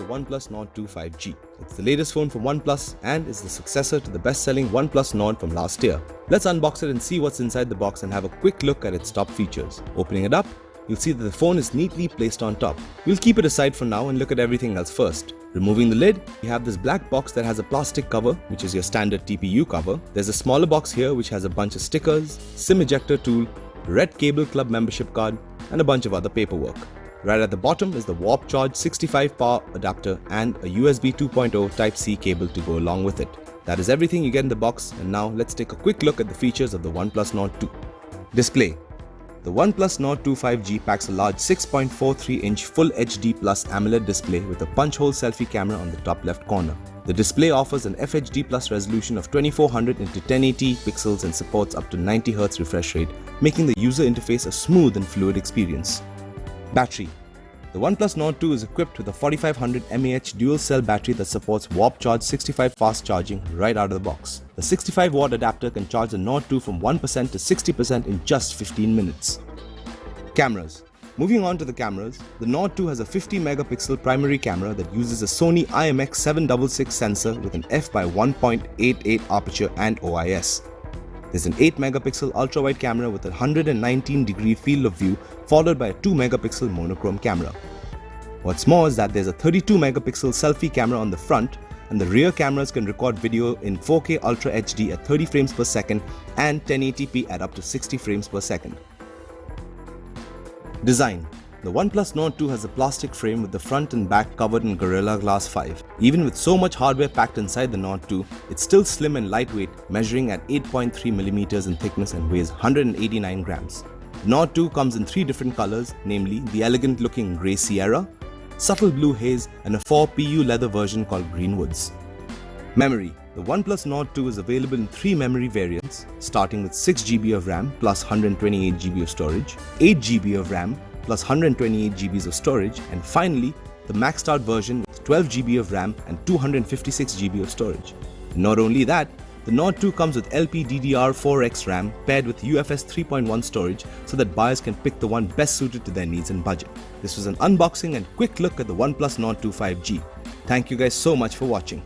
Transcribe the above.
OnePlus Nord 2 5G. It's the latest phone from OnePlus and is the successor to the best-selling OnePlus Nord from last year. Let's unbox it and see what's inside the box and have a quick look at its top features. Opening it up, you'll see that the phone is neatly placed on top. We'll keep it aside for now and look at everything else first. Removing the lid, you have this black box that has a plastic cover, which is your standard TPU cover. There's a smaller box here which has a bunch of stickers, SIM ejector tool, Red Cable Club membership card, and a bunch of other paperwork. Right at the bottom is the Warp Charge 65 power adapter and a USB 2.0 Type-C cable to go along with it. That is everything you get in the box, and now let's take a quick look at the features of the OnePlus Nord 2. Display. The OnePlus Nord 2 5G packs a large 6.43-inch Full HD Plus AMOLED display with a punch-hole selfie camera on the top left corner. The display offers an FHD Plus resolution of 2400 x 1080 pixels and supports up to 90Hz refresh rate, making the user interface a smooth and fluid experience. Battery. The OnePlus Nord 2 is equipped with a 4500 mAh dual-cell battery that supports Warp Charge 65 fast charging right out of the box. The 65-watt adapter can charge the Nord 2 from 1% to 60% in just 15 minutes. Cameras. Moving on to the cameras, the Nord 2 has a 50-megapixel primary camera that uses a Sony IMX 766 sensor with an f/1.88 aperture and OIS. There's an 8-megapixel ultra-wide camera with a 119-degree field of view followed by a 2-megapixel monochrome camera. What's more is that there's a 32-megapixel selfie camera on the front, and the rear cameras can record video in 4K Ultra HD at 30 frames per second and 1080p at up to 60 frames per second. Design. The OnePlus Nord 2 has a plastic frame with the front and back covered in Gorilla Glass 5. Even with so much hardware packed inside the Nord 2, it's still slim and lightweight, measuring at 8.3mm in thickness and weighs 189 grams. The Nord 2 comes in 3 different colors, namely the elegant looking Grey Sierra, subtle blue haze, and a 4PU leather version called Greenwoods. Memory. The OnePlus Nord 2 is available in 3 memory variants, starting with 6GB of RAM plus 128GB of storage, 8GB of RAM plus 128GB of storage, and finally, the maxed out version with 12GB of RAM and 256GB of storage. Not only that, the Nord 2 comes with LPDDR4X RAM paired with UFS 3.1 storage so that buyers can pick the one best suited to their needs and budget. This was an unboxing and quick look at the OnePlus Nord 2 5G. Thank you guys so much for watching.